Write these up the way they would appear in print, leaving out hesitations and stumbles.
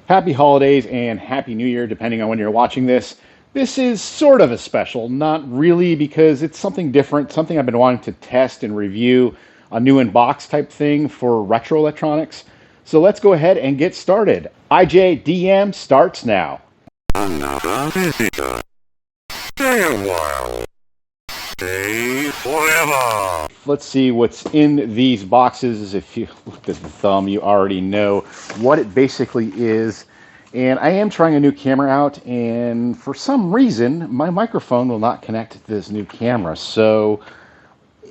Happy holidays and happy new year, depending on when you're watching this. This is sort of a special, not really, because it's something different, something I've been wanting to test and review, a new in-box type thing for retro electronics. So let's go ahead and get started. ijdm starts now. Another visitor. Stay a while. Stay forever. Let's see what's in these boxes. If you looked at the thumb, you already know what it basically is. And I am trying a new camera out, and for some reason, my microphone will not connect to this new camera. So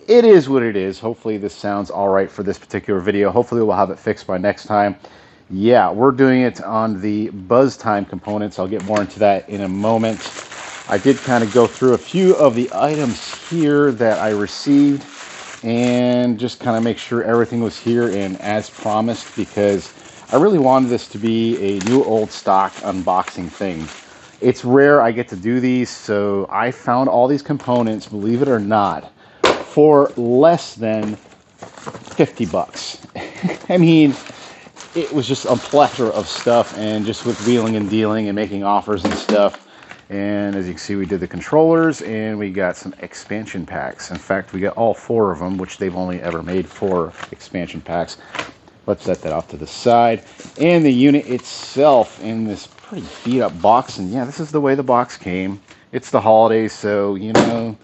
it is what it is. Hopefully this sounds all right for this particular video. Hopefully we'll have it fixed by next time. Yeah, we're doing it on the Buzztime components. I'll get more into that in a moment. I did kind of go through a few of the items here that I received and just kind of make sure everything was here and as promised, because I really wanted this to be a new old stock unboxing thing. It's rare I get to do these, so I found all these components, believe it or not, for less than 50 bucks. I mean, it was just a plethora of stuff, and just with wheeling and dealing and making offers and stuff. And as you can see, we did the controllers, and we got some expansion packs. In fact, we got all 4 of them, which they've only ever made 4 expansion packs. Let's set that off to the side. And the unit itself in this pretty beat up box. And yeah, this is the way the box came. It's the holidays, so, you know,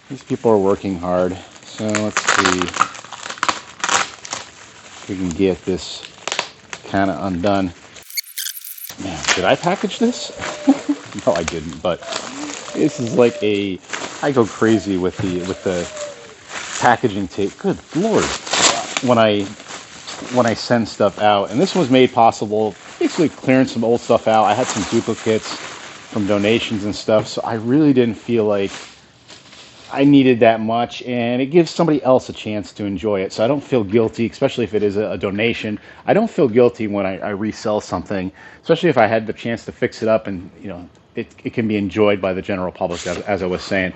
these people are working hard. So let's see if we can get this kind of undone. Man, did I package this? No, I didn't, but this is like I go crazy with the packaging tape. Good Lord. When I send stuff out, and this was made possible basically clearing some old stuff out. I had some duplicates from donations and stuff, so I really didn't feel like I needed that much, and it gives somebody else a chance to enjoy it. So I don't feel guilty, especially if it is a donation. I don't feel guilty when I resell something, especially if I had the chance to fix it up, and you know, it can be enjoyed by the general public, as I was saying.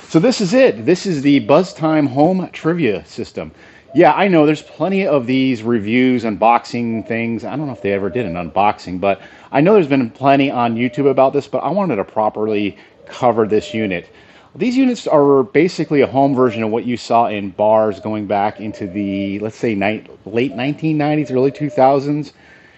So this is it. This is the Buzztime home trivia system. Yeah, I know there's plenty of these reviews, unboxing things. I don't know if they ever did an unboxing, but I know there's been plenty on YouTube about this, but I wanted to properly cover this unit. These units are basically a home version of what you saw in bars going back into the, let's say, late 1990s, early 2000s.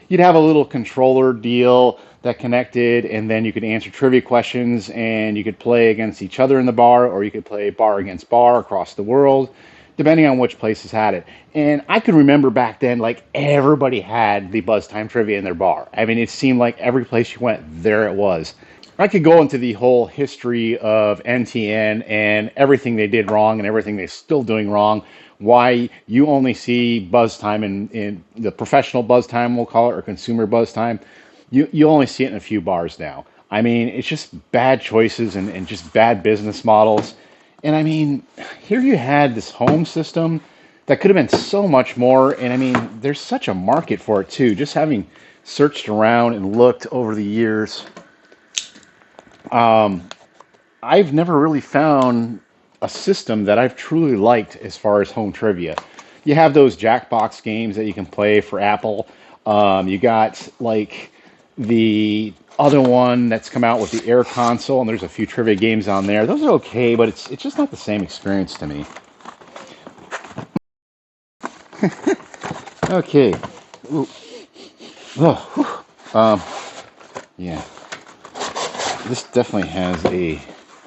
You'd have a little controller deal that connected, and then you could answer trivia questions, and you could play against each other in the bar, or you could play bar against bar across the world, depending on which places had it. And I can remember back then, like, everybody had the Buzztime trivia in their bar. I mean, it seemed like every place you went, there it was. I could go into the whole history of NTN and everything they did wrong and everything they're still doing wrong. Why you only see Buzztime in the professional Buzztime, we'll call it, or consumer Buzztime. You only see it in a few bars now. I mean, it's just bad choices and just bad business models. And I mean, here you had this home system that could have been so much more. And I mean, there's such a market for it too. Just having searched around and looked over the years, I've never really found a system that I've truly liked as far as home trivia. You have those Jackbox games that you can play for Apple. You got like the other one that's come out with the AirConsole, and there's a few trivia games on there. Those are okay, but it's just not the same experience to me. Okay. Ooh. Oh, yeah. This definitely has a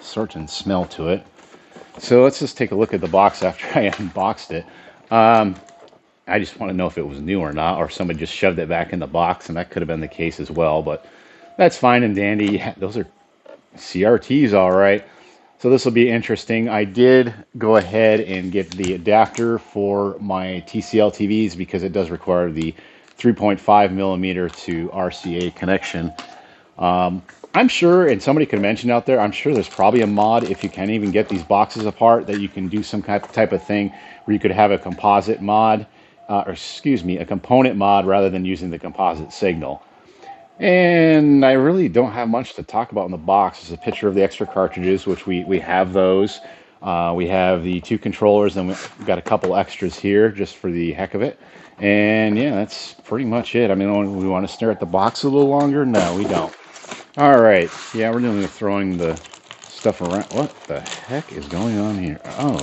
certain smell to it. So let's just take a look at the box after I unboxed it. I just want to know if it was new or not, or somebody just shoved it back in the box, and that could have been the case as well, but that's fine and dandy. Yeah, those are CRTs, all right. So this will be interesting. I did go ahead and get the adapter for my TCL TVs because it does require the 3.5 millimeter to RCA connection. I'm sure, and somebody could mention out there, I'm sure there's probably a mod, if you can't even get these boxes apart, that you can do some type of thing where you could have a composite mod, a component mod rather than using the composite signal. And I really don't have much to talk about in the box. There's a picture of the extra cartridges, which we have those. We have the 2 controllers, and we've got a couple extras here just for the heck of it. And yeah, that's pretty much it. I mean, we want to stare at the box a little longer? No, we don't. All right. Yeah, we're doing the throwing the stuff around. What the heck is going on here? Oh,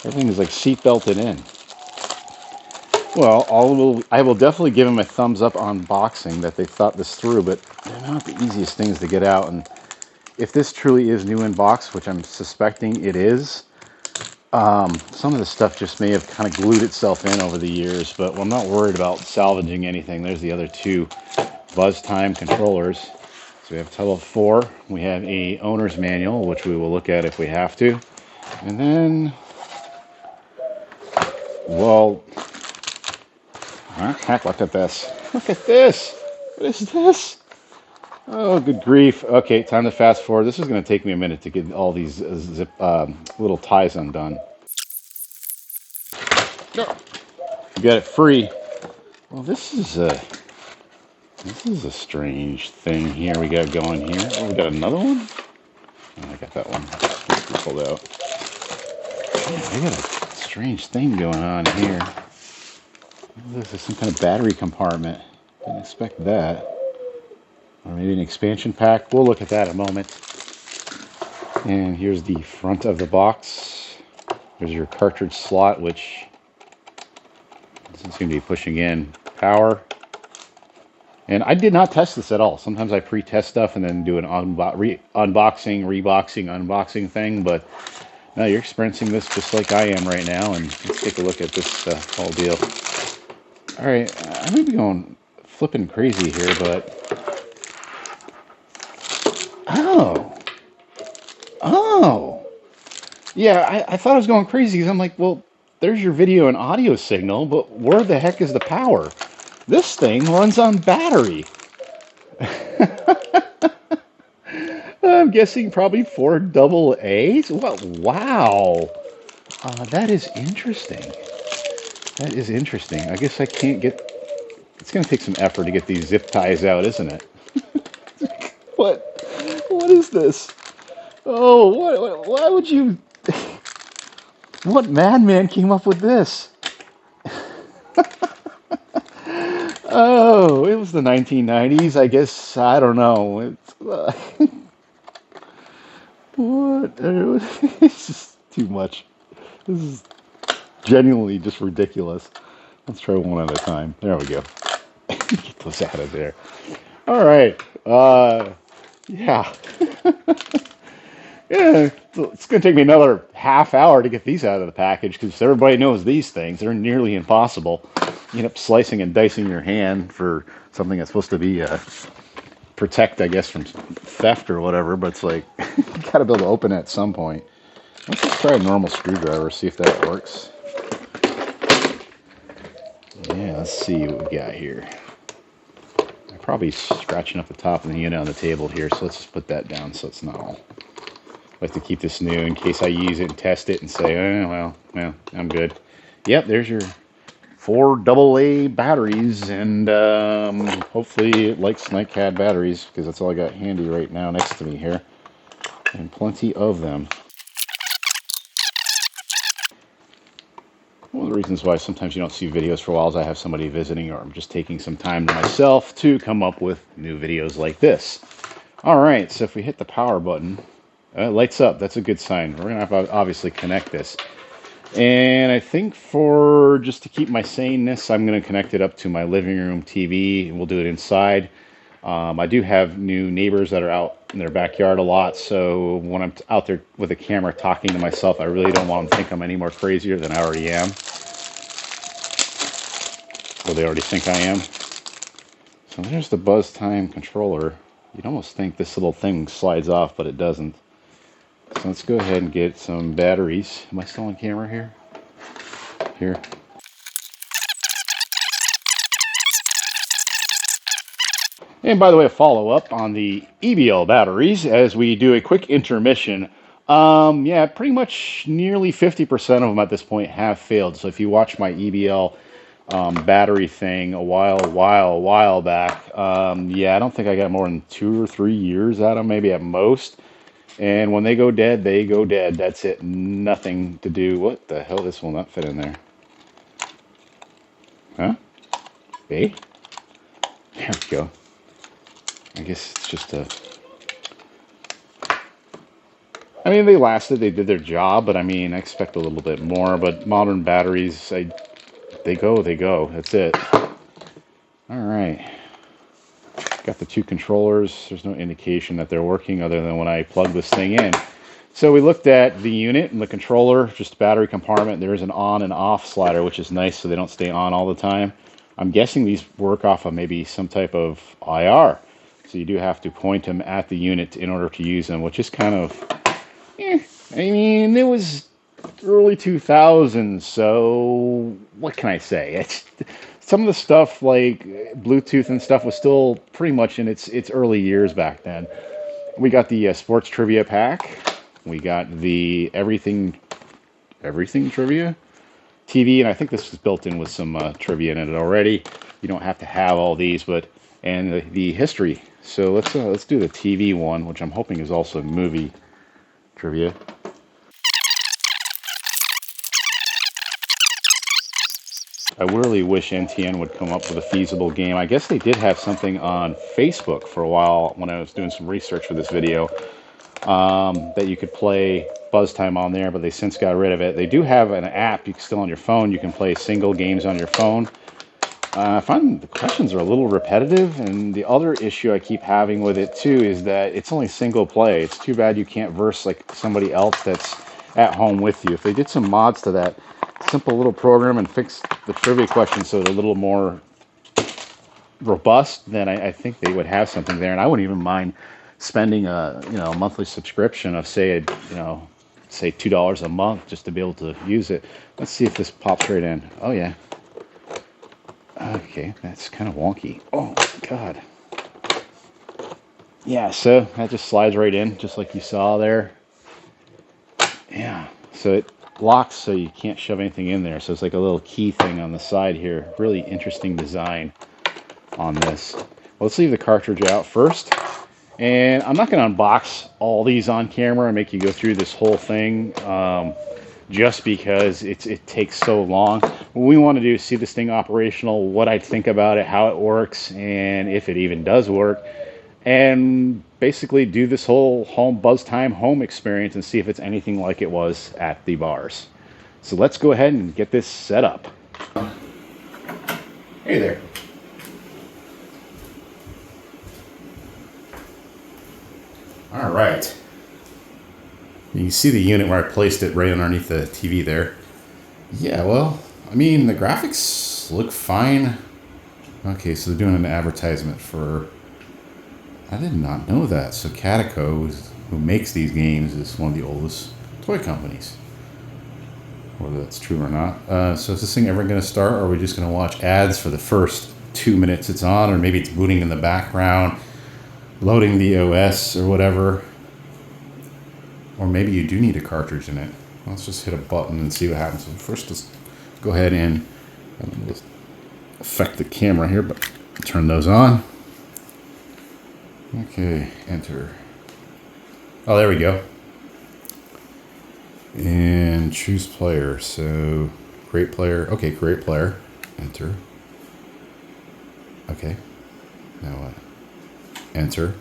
everything is like seat belted in. Well, I will definitely give them a thumbs up on unboxing that they thought this through, but they're not the easiest things to get out. And if this truly is new in box, which I'm suspecting it is, some of the stuff just may have kind of glued itself in over the years, but I'm not worried about salvaging anything. There's the other 2 Buzztime controllers. So we have a total of 4. We have a owner's manual, which we will look at if we have to. And then, well, heck, look at this. Look at this. What is this? Oh, good grief. Okay, time to fast forward. This is going to take me a minute to get all these little ties undone. You got it free. Well, this is a strange thing here we got going here. Oh, we got another one? Oh, I got that one pulled out. Yeah, we got a strange thing going on here. This is some kind of battery compartment. Didn't expect that. Or maybe an expansion pack. We'll look at that in a moment. And here's the front of the box. There's your cartridge slot, which doesn't seem to be pushing in power. And I did not test this at all. Sometimes I pre-test stuff and then do an unboxing, reboxing, unboxing thing. But no, you're experiencing this just like I am right now. And let's take a look at this whole deal. All right, I may be going flipping crazy here, but oh, yeah. I thought I was going crazy because I'm like, well, there's your video and audio signal, but where the heck is the power? This thing runs on battery. I'm guessing probably 4 AA's. Well, wow. That is interesting. That is interesting. I guess I can't get... It's going to take some effort to get these zip ties out, isn't it? What? What is this? Oh, why would you... What madman came up with this? Oh, it was the 1990s, I guess. I don't know. It's, what? It's just too much. This is genuinely just ridiculous. Let's try one at a time. There we go. Get those out of there. All right. Yeah. Yeah, it's going to take me another half hour to get these out of the package because everybody knows these things. They're nearly impossible. You end up slicing and dicing your hand for something that's supposed to be protect, I guess, from theft or whatever. But it's like, you got to be able to open it at some point. Let's just try a normal screwdriver, see if that works. Yeah, let's see what we got here. I'm probably scratching up the top and then on the table here, so let's just put that down so it's not all. I like to keep this new in case I use it and test it and say, oh, well, I'm good. Yep, there's your 4 AA batteries, and hopefully it likes NightCat batteries because that's all I got handy right now next to me here, and plenty of them. One of the reasons why sometimes you don't see videos for a while is I have somebody visiting, or I'm just taking some time to myself to come up with new videos like this. All right, so if we hit the power button, it lights up. That's a good sign. We're going to have to obviously connect this. And I think for just to keep my saneness, I'm going to connect it up to my living room TV, and we'll do it inside. I do have new neighbors that are out in their backyard a lot, so when I'm out there with a camera talking to myself, I really don't want them to think I'm any more crazier than I already am. Or they already think I am. So there's the Buzztime controller. You'd almost think this little thing slides off, but it doesn't. So let's go ahead and get some batteries. Am I still on camera here? Here. And by the way, a follow-up on the EBL batteries as we do a quick intermission. Yeah, pretty much nearly 50% of them at this point have failed. So if you watch my EBL battery thing a while back, yeah, I don't think I got more than 2 or 3 years out of them, maybe at most. And when they go dead, they go dead. That's it. Nothing to do. What the hell? This will not fit in there. Huh? B? There we go. I guess it's just a... I mean, they lasted. They did their job, but I mean, I expect a little bit more. But modern batteries, they go, they go. That's it. All right. Got the two controllers. There's no indication that they're working other than when I plug this thing in. So we looked at the unit and the controller, just battery compartment. There is an on and off slider, which is nice so they don't stay on all the time. I'm guessing these work off of maybe some type of IR. So you do have to point them at the unit in order to use them, which is kind of, I mean, it was early 2000s, so what can I say? Some of the stuff like Bluetooth and stuff was still pretty much in its early years back then. We got the sports trivia pack. We got the everything trivia TV, and I think this was built in with some trivia in it already. You don't have to have all these, but and the history. So let's do the TV one, which I'm hoping is also movie trivia. I really wish NTN would come up with a feasible game. I guess they did have something on Facebook for a while when I was doing some research for this video, that you could play Buzztime on there, but they since got rid of it. They do have an app you can still on your phone. You can play single games on your phone. I find the questions are a little repetitive, and the other issue I keep having with it too is that it's only single play. It's too bad you can't verse like somebody else that's at home with you. If they did some mods to that simple little program and fix the trivia questions so they're a little more robust, then I think they would have something there. And I wouldn't even mind spending a monthly subscription of say $2 a month just to be able to use it. Let's see if this pops right in. Oh yeah. Okay, that's kind of wonky. Oh God. Yeah, so that just slides right in, just like you saw there. Yeah, so it locks so you can't shove anything in there. So it's like a little key thing on the side here. Really interesting design on this. Well, let's leave the cartridge out first. And I'm not going to unbox all these on camera and make you go through this whole thing just because it takes so long. What we want to do is see this thing operational, what I think about it, how it works, and if it even does work. And basically do this whole Buzztime home experience and see if it's anything like it was at the bars. So let's go ahead and get this set up. Hey there. All right. You can see the unit where I placed it right underneath the TV there. Yeah, well, I mean, the graphics look fine. Okay, so they're doing an advertisement for... I did not know that. So Cadeco, who makes these games, is one of the oldest toy companies. Whether that's true or not. So is this thing ever going to start, or are we just going to watch ads for the first 2 minutes it's on, or maybe it's booting in the background, loading the OS or whatever? Or maybe you do need a cartridge in it. Let's just hit a button and see what happens. So first, let's go ahead and affect the camera here, but turn those on. Okay, enter. Oh, there we go. And choose player. So, create player. Okay, create player. Enter. Okay. Now what? Enter.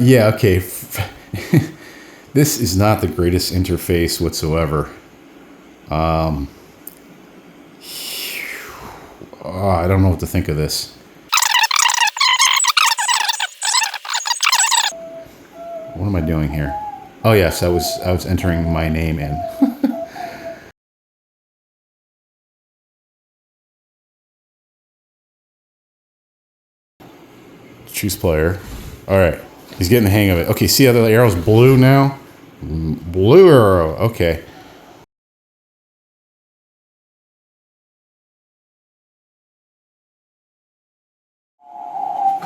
Yeah, okay. This is not the greatest interface whatsoever. I don't know what to think of this. What am I doing here? Oh yes, I was entering my name in. Choose player. All right, he's getting the hang of it. Okay, see how the arrow's blue now? Blue arrow. Okay.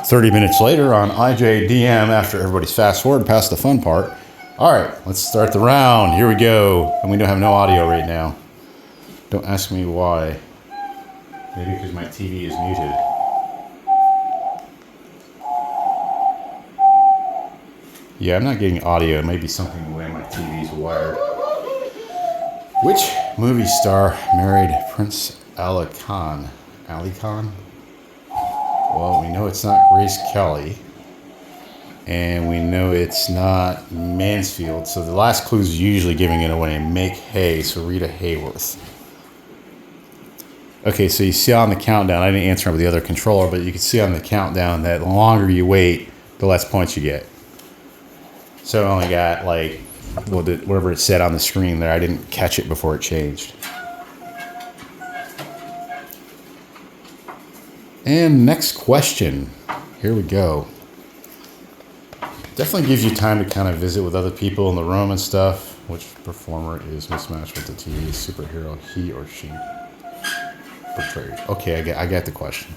"30 minutes later on ijdm, after everybody's fast forward past the fun part. All right, let's start the round. Here we go. And we don't have no audio right now. Don't ask me why. Maybe because my TV is muted. Yeah, I'm not getting audio. It might be something the way my TV's wired. Which movie star married Prince Ali Khan? Ali Khan? Well, we know it's not Grace Kelly. And we know it's not Mansfield. So the last clue is usually giving it away. Make hay. So Rita Hayworth. Okay, so you see on the countdown, I didn't answer with the other controller, but you can see on the countdown that the longer you wait, the less points you get. So I only got like, whatever it said on the screen there. I didn't catch it before it changed. And next question. Here we go. Definitely gives you time to kind of visit with other people in the room and stuff. Which performer is mismatched with the TV superhero he or she portrayed? Okay, I get the question.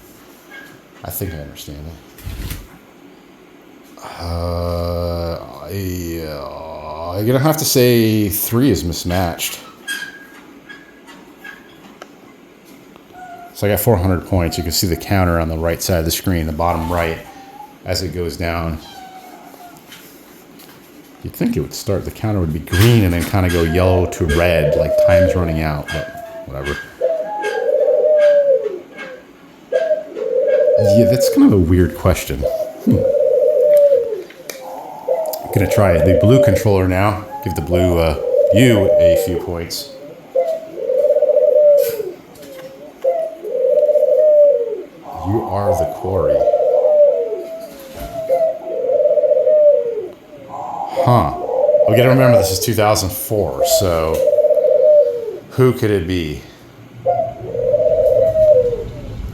I think I understand it. I'm gonna have to say 3 is mismatched. So I got 400 points. You can see the counter on the right side of the screen, the bottom right, as it goes down. You'd think it would start, the counter would be green and then kind of go yellow to red, like time's running out, but whatever. Yeah, that's kind of a weird question. I'm gonna try the blue controller now. Give the blue you a few points. You are the quarry. Huh. We gotta remember this is 2004, so who could it be?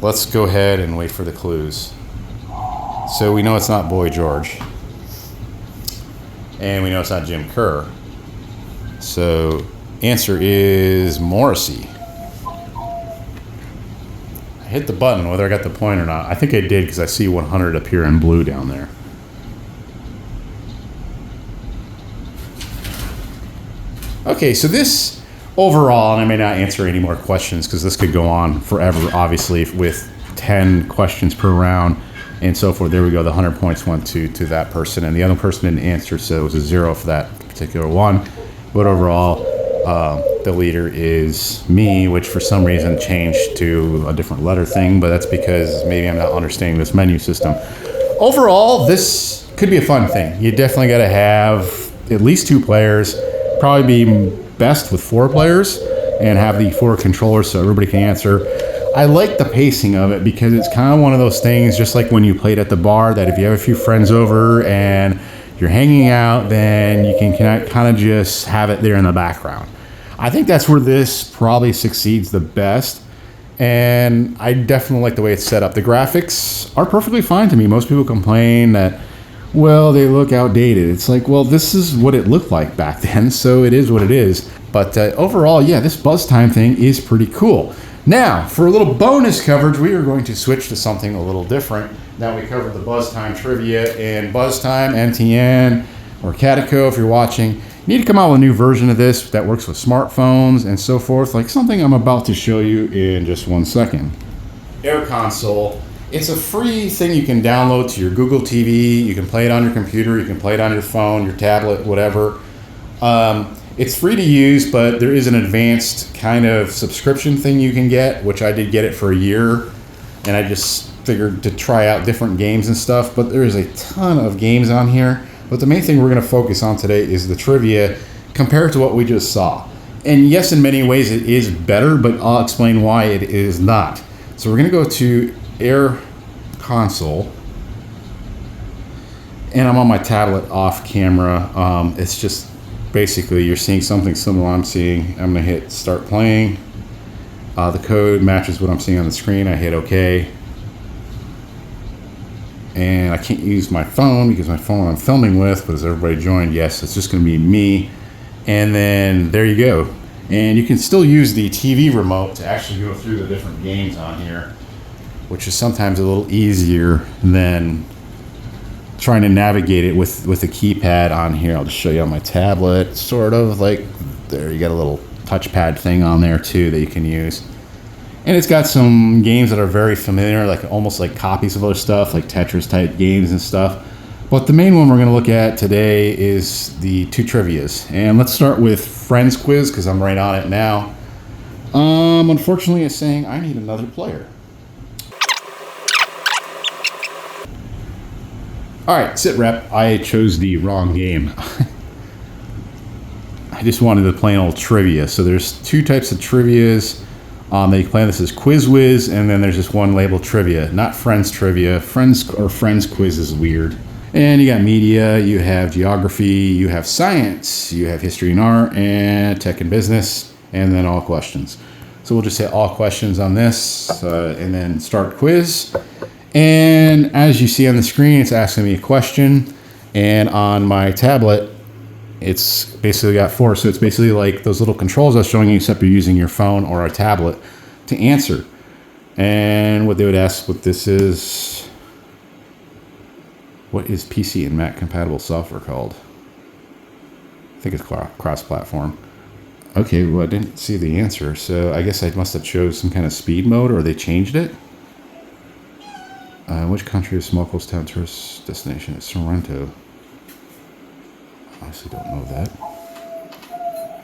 Let's go ahead and wait for the clues. So we know it's not Boy George. And we know it's not Jim Kerr. So answer is Morrissey. I hit the button, whether I got the point or not. I think I did because I see 100 appear in blue down there. Okay, so this overall, and I may not answer any more questions because this could go on forever, obviously, with 10 questions per round and so forth. There we go. The 100 points went to that person, and the other person didn't answer, so it was a 0 for that particular one. But overall, the leader is me, which for some reason changed to a different letter thing, but that's because maybe I'm not understanding this menu system. Overall, this could be a fun thing. You definitely got to have at least 2 players. Probably be best with 4 players and have the 4 controllers so everybody can answer. I like the pacing of it because it's kind of one of those things, just like when you played at the bar, that if you have a few friends over and you're hanging out, then you can kind of just have it there in the background. I think that's where this probably succeeds the best, and I definitely like the way it's set up. The graphics are perfectly fine to me. Most people complain that, well, they look outdated. It's like, well, this is what it looked like back then, so it is what it is. But overall, yeah, this Buzztime thing is pretty cool. Now, for a little bonus coverage, we are going to switch to something a little different. Now we covered the Buzztime trivia, and Buzztime, NTN, or Cadeco, if you're watching, you need to come out with a new version of this that works with smartphones and so forth, like something I'm about to show you in just one second. AirConsole. It's a free thing you can download to your Google TV. You can play it on your computer. You can play it on your phone, your tablet, whatever. It's free to use, but there is an advanced kind of subscription thing you can get, which I did get it for a year. And I just figured to try out different games and stuff. But there is a ton of games on here. But the main thing we're going to focus on today is the trivia compared to what we just saw. And yes, in many ways it is better, but I'll explain why it is not. So we're going to go to AirConsole, and I'm on my tablet off camera. It's just basically you're seeing something similar I'm seeing. I'm going to hit start playing. The code matches what I'm seeing on the screen. I hit OK. And I can't use my phone because my phone I'm filming with, but is everybody joined? Yes, it's just going to be me. And then there you go. And you can still use the TV remote to actually go through the different games on here, which is sometimes a little easier than trying to navigate it with the keypad on here. I'll just show you on my tablet, sort of like there. You got a little touchpad thing on there too that you can use. And it's got some games that are very familiar, like almost like copies of other stuff, like Tetris type games and stuff. But the main one we're going to look at today is the 2 trivias. And let's start with Friends Quiz, because I'm right on it now. Unfortunately, it's saying I need another player. Alright, sit rep. I chose the wrong game. I just wanted the plain old trivia. So there's 2 types of trivias. They play this as Quiz Whiz, and then there's just one labeled trivia, not Friends trivia. Friends Quiz is weird. And you got media, you have geography, you have science, you have history and art, and tech and business, and then all questions. So we'll just say all questions on this, and then start quiz. And as you see on the screen, it's asking me a question, and on my tablet, it's basically got 4. So it's basically like those little controls I was showing you, except you're using your phone or a tablet to answer. And what they would ask what this is, what is PC and Mac compatible software called? I think it's cross-platform. Okay, well, I didn't see the answer, so I guess I must have chose some kind of speed mode, or they changed it. Which country is small coast town tourist destination? It's Sorrento. I honestly don't know that.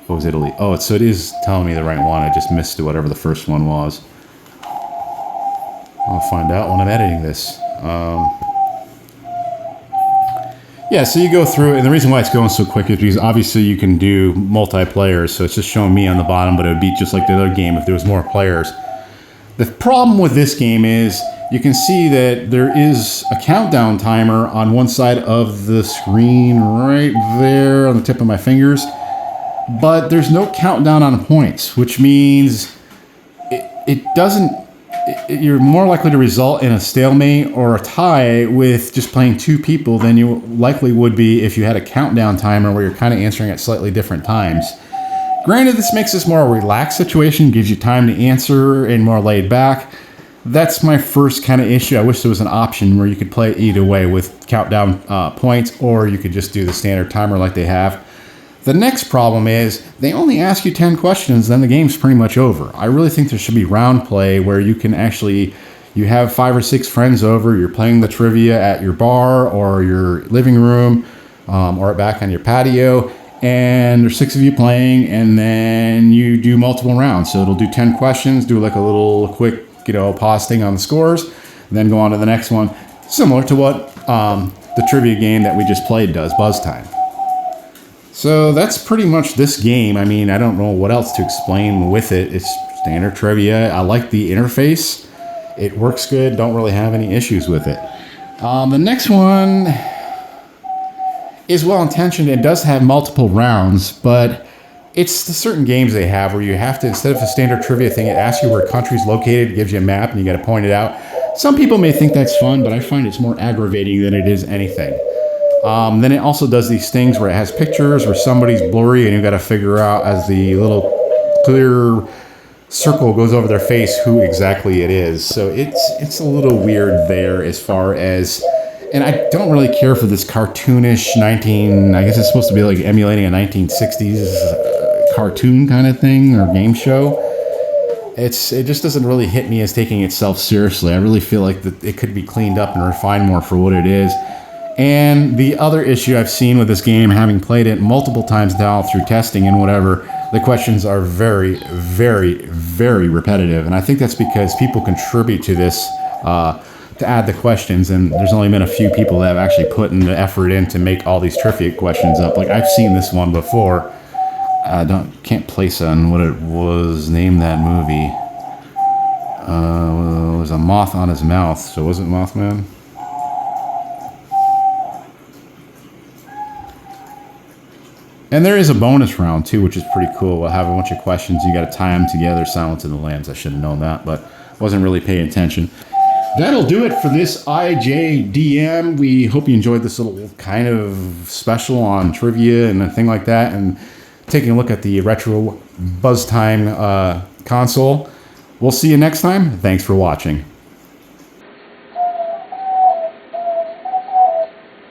What was Italy? Oh, so it is telling me the right one. I just missed whatever the first one was. I'll find out when I'm editing this. Yeah, so you go through, and the reason why it's going so quick is because obviously you can do multiplayer, so it's just showing me on the bottom, but it would be just like the other game if there was more players. The problem with this game is you can see that there is a countdown timer on one side of the screen right there on the tip of my fingers, but there's no countdown on points, which means it doesn't, you're more likely to result in a stalemate or a tie with just playing 2 people than you likely would be if you had a countdown timer where you're kind of answering at slightly different times. Granted, this makes this more a relaxed situation, gives you time to answer and more laid back. That's my first kind of issue. I wish there was an option where you could play it either way with countdown points, or you could just do the standard timer like they have. The next problem is they only ask you 10 questions, then the game's pretty much over. I really think there should be round play where you can actually, you have 5 or 6 friends over, you're playing the trivia at your bar or your living room or back on your patio, and there's 6 of you playing, and then you do multiple rounds. So it'll do 10 questions, do like a little quick, pause thing on the scores, and then go on to the next one, similar to what the trivia game that we just played does, Buzztime. So that's pretty much this game. I mean, I don't know what else to explain with it. It's standard trivia. I like the interface. It works good. Don't really have any issues with it. The next one is well-intentioned. It does have multiple rounds, but it's the certain games they have where you have to, instead of a standard trivia thing, it asks you where a country's located, it gives you a map, and you got to point it out. Some people may think that's fun, but I find it's more aggravating than it is anything. Then it also does these things where it has pictures where somebody's blurry, and you got to figure out as the little clear circle goes over their face who exactly it is. So it's a little weird there as far as, and I don't really care for this cartoonish I guess it's supposed to be like emulating a 1960s cartoon kind of thing or game show. It just doesn't really hit me as taking itself seriously. I really feel like that it could be cleaned up and refined more for what it is. And the other issue I've seen with this game, having played it multiple times now through testing and whatever, the questions are very, very, very repetitive. And I think that's because people contribute to this to add the questions, and there's only been a few people that have actually put in the effort in to make all these trivia questions up. Like, I've seen this one before. Can't place on what it was, name that movie. It was a moth on his mouth, so was it Mothman? And there is a bonus round too, which is pretty cool. We'll have a bunch of questions. You got to tie them together. Silence in the Lambs. I should have known that, but wasn't really paying attention. That'll do it for this ijdm. We hope you enjoyed this little kind of special on trivia and a thing like that, and taking a look at the retro Buzztime console. We'll see you next time. Thanks for watching.